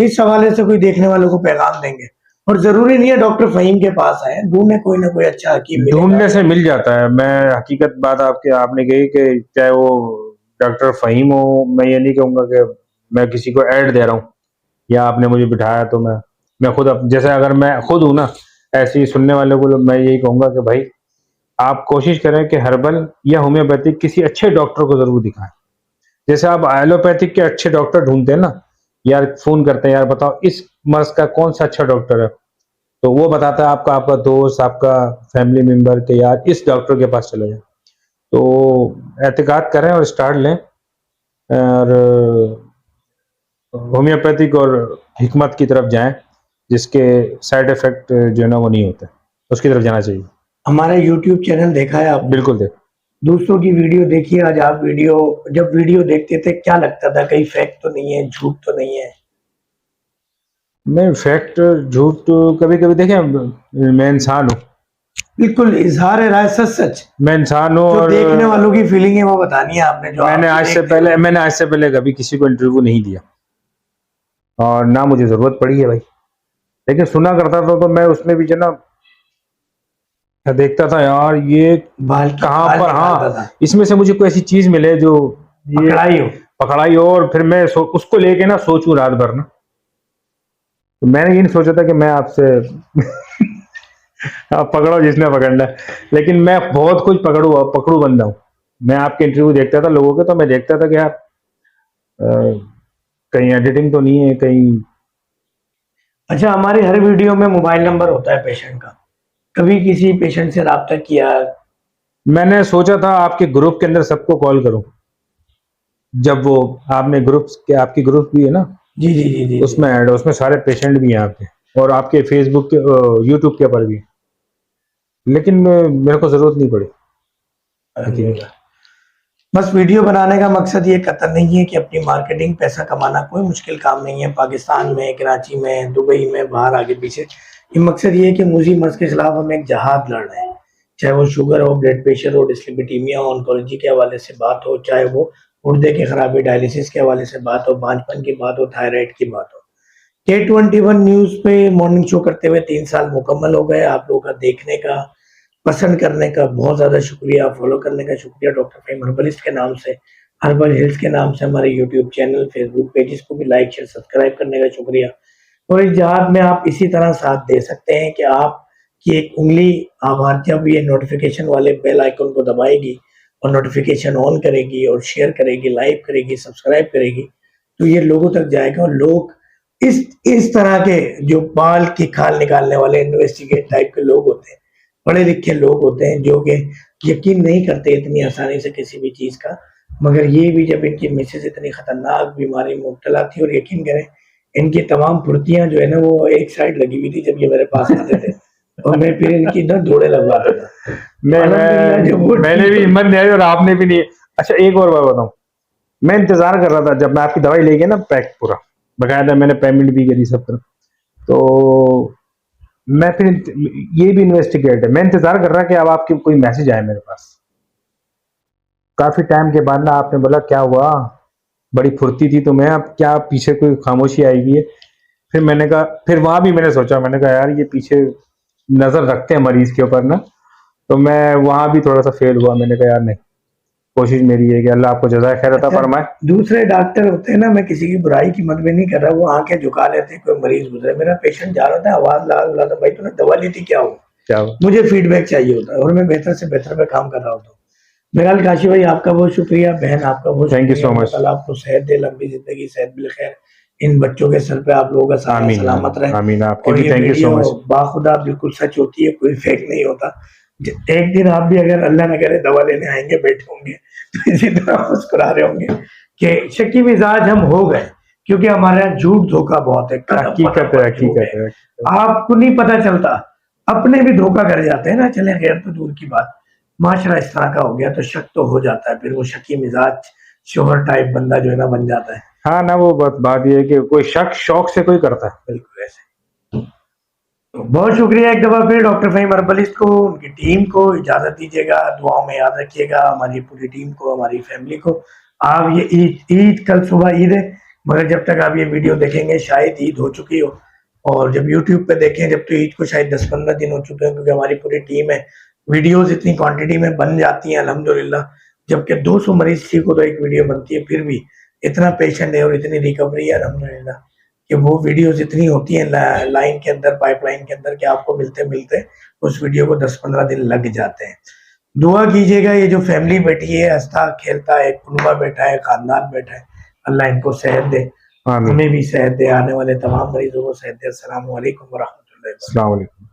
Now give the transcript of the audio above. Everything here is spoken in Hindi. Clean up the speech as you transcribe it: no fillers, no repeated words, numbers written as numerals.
इस हवाले से कोई देखने वालों को पैगाम देंगे? और जरूरी नहीं है डॉक्टर फहीम के पास आए, ढूंढने कोई ना कोई अच्छा हकीम मिलेगा। ढूंढने से मिल जाता है। मैं हकीकत बात आपने कही कि चाहे वो डॉक्टर फहीम हो, मैं ये नहीं कहूँगा कि मैं किसी को ऐड दे रहा हूँ या आपने मुझे बिठाया तो मैं खुद जैसे अगर मैं खुद हूँ ना, ऐसे ही सुनने वालों को मैं यही कहूँगा कि भाई आप कोशिश करें कि हर्बल या होम्योपैथिक किसी अच्छे डॉक्टर को जरूर दिखाएं। जैसे आप एलोपैथिक के अच्छे डॉक्टर ढूंढते हैं ना, यार फोन करते हैं, यार बताओ इस मर्ज का कौन सा अच्छा डॉक्टर है, तो वो बताता है आपका आपका दोस्त, आपका फैमिली मेंबर के यार इस डॉक्टर के पास चले जाए। तो एहतिकाद करें और स्टार्ट लें, और होम्योपैथिक और हिकमत की तरफ जाएं, जिसके साइड इफेक्ट जो है ना वो नहीं होते, उसकी तरफ जाना चाहिए। हमारा यूट्यूब चैनल देखा है आपने? बिल्कुल देख। दूसरों की वीडियो देखिए। आज आप जब वीडियो देखते थे क्या लगता था, कहीं फैक्ट तो नहीं है, झूठ तो नहीं है? नहीं, फैक्ट झूठ तो कभी कभी देखें, मैं इंसान हूँ। बिल्कुल इजहार राय, सच सच। मैं इंसान हूँ जो और देखने वालों की फीलिंग है वो बतानी है आपने। जो मैंने आज से पहले कभी किसी को इंटरव्यू नहीं दिया और ना मुझे जरूरत पड़ी है भाई। लेकिन सुना करता था तो मैं उसमें भी जो ना देखता था यार ये बाल की कहाँ खाल पर, निकालता हाँ था, इसमें से मुझे कोई ऐसी चीज मिले जो ये पकड़ाई हो। पकड़ाई हो, और फिर मैं उसको लेके ना सोचूं रात भर ना। तो मैंने ये नहीं सोचा था कि मैं आपसे आप पकड़ो जिसने पकड़ना है, लेकिन मैं बहुत कुछ पकड़ू बंदा हूँ। मैं आपके इंटरव्यू देखता था लोगों के, तो मैं देखता था कि यार कहीं एडिटिंग तो नहीं है कहीं। अच्छा, हमारे हर वीडियो में मोबाइल नंबर होता है पेशेंट का। कभी किसी पेशेंट से राब्ता किया? मैंने सोचा था आपके ग्रुप के अंदर सबको कॉल करूं, जब वो आपने आपकी ग्रुप भी है ना, जी जी जी जी जी। उसमें ऐड, उसमें सारे पेशेंट भी हैं आपके, और आपके फेसबुक के यूट्यूब के ऊपर भी है। लेकिन मेरे को जरूरत नहीं पड़ी। अल्हम्दुलिल्लाह। बस वीडियो बनाने का मकसद ये कतई नहीं है कि अपनी मार्केटिंग, पैसा कमाना कोई मुश्किल काम नहीं है। पाकिस्तान में, कराची में, दुबई में, बाहर आगे पीछे, ये मकसद ये है कि मूजी मर्ज के खिलाफ हम एक जहाद लड़ रहे हैं। चाहे वो शुगर हो, ब्लड प्रेशर हो, डिस्लिपिटीमिया हो, ऑन्कोलॉजी के हवाले से बात हो, चाहे वो गुर्दे की खराबी, डायलिसिस के हवाले से बात हो, बांझपन की बात हो, थायराइड की बात हो। K21 न्यूज़ पे मॉर्निंग शो करते हुए 3 साल मुकम्मल हो गए। आप लोगों का देखने का, पसंद करने का बहुत ज़्यादा शुक्रिया, फॉलो करने का शुक्रिया। डॉक्टर फहीम हर्बलिस्ट के नाम से, हर्बल हिल्स के नाम से हमारे यूट्यूब चैनल, फेसबुक पेजेस को भी लाइक, शेयर, सब्सक्राइब करने का शुक्रिया। और इस जहाद में आप इसी तरह साथ दे सकते हैं कि आपकी एक उँगली आवाज़ जब ये नोटिफ़िकेशन वाले बेल आइकन को दबाएगी और नोटिफ़िकेशन ऑन करेगी और शेयर करेगी, लाइक करेगी, सब्सक्राइब करेगी, तो ये लोगों तक जाएगा। और लोग इस तरह के जो बाल की खाल निकालने वाले इन्वेस्टिगेट टाइप के लोग होते हैं, पढ़े लिखे लोग होते हैं, जो कि यकीन नहीं करते इतनी आसानी से किसी भी चीज़ का। मगर ये भी जब इनकी मिसेज़ इतनी खतरनाक बीमारी में मुब्तला थी, और यकीन करें इनकी तमाम फुर्तियाँ जो है ना वो एक साइड लगी हुई थी जब ये मेरे पास आते थे, और मैं फिर इनकी ना दौड़े लगवाता था। मैंने भी हिम्मत नहीं आई और आपने भी नहीं। अच्छा एक और बात बताऊं, मैं इंतजार कर रहा था जब मैं आपकी दवाई ले गया ना, पैक पूरा बकायदा मैंने पेमेंट भी करी सब तरफ, तो मैं फिर ये भी इन्वेस्टिगेट है, मैं इंतजार कर रहा कि अब आपकी कोई मैसेज आए मेरे पास। काफी टाइम के बाद ना आपने बोला क्या हुआ, बड़ी फुर्ती थी तुम्हें, अब क्या पीछे कोई खामोशी आई हुई है। फिर मैंने कहा, फिर वहां भी मैंने सोचा, मैंने कहा यार ये पीछे नजर रखते हैं मरीज के ऊपर ना, तो मैं वहां भी थोड़ा सा फेल हुआ। मैंने कहा यार नहीं, कोशिश मेरी है कि अल्लाह आपको जज़ाए खैर अता फरमाए। दूसरे डॉक्टर होते हैं ना, मैं किसी की बुराई की मत में नहीं कर रहा, वो आंखें झुका लेते हैं, कोई मरीज गुजरे, मेरा पेशेंट जा रहा था, आवाज लगा था, भाई तूने दवा ली थी, क्या हुआ? क्या हुआ? मुझे फीडबैक चाहिए होता है, और मैं बेहतर से बेहतर पे काम कर रहा होता हूँ। बहरहाल काशी भाई आपका बहुत शुक्रिया, बहन आपका बहुत थैंक यू शुक्रिया। सो अल्लाह मच। ताला आपको सेहत दे, लंबी जिंदगी, सेहत बिल खैर। इन बच्चों के सर पे आप लोगों का साया आमीन सलामत रहे। आमीन, आपके और भी ये thank you so video much. बाखुदा बिल्कुल सच होती है, कोई फेक नहीं होता। एक दिन आप भी अगर अल्लाह न करे दवा लेने आएंगे, बैठे होंगे, तो इसी तरह मुस्कुरा रहे होंगे कि शकी मिजाज हम हो गए, क्योंकि हमारे यहाँ झूठ धोखा बहुत है। हकीकत है, हकीकत है। आपको नहीं पता चलता, अपने भी धोखा कर जाते हैं ना। चले गैर तो दूर की बात, माशरा इस तरह का हो गया तो शक तो हो जाता है। फिर वो शकी मिजाज शोहर टाइप बंदा जो है ना बन जाता है। हाँ ना, वो बात ये है कि कोई शक शौक से कोई करता है। बिल्कुल ऐसे। तो बहुत शुक्रिया एक दफा फिर डॉक्टर फहीम हर्बलिस्ट को, उनकी टीम को इजाजत दीजिएगा, दुआओं में याद रखिएगा हमारी पूरी टीम को, हमारी फैमिली को। आप ये ईद कल सुबह ईद है, मगर जब तक आप ये वीडियो देखेंगे शायद ईद हो चुकी हो, और जब यूट्यूब पे देखें जब तो ईद को शायद 10-15 दिन हो चुके हैं, क्योंकि हमारी पूरी टीम है, वीडियोस इतनी क्वांटिटी में बन जाती हैं अल्हम्दुलिल्लाह। जबकि 200 मरीज ठीक हो तो एक वीडियो बनती है, फिर भी इतना पेशेंट है और इतनी रिकवरी है अल्हम्दुलिल्लाह कि वो वीडियोस इतनी होती हैं लाइन के अंदर, पाइपलाइन के अंदर, कि आपको मिलते-मिलते उस वीडियो को 10-15 दिन लग जाते हैं। दुआ कीजिएगा ये जो फैमिली बैठी है, हँसता-खेलता है, कुनबा बैठा है, खानदान बैठा है, अल्लाह इनको सेहत दे, आमीन। हमें भी सेहत दे, आने वाले तमाम मरीजों को सेहत दे। अस्सलाम वालेकुम व रहमतुल्लाहि व बरकातहू। अस्सलाम वालेकुम।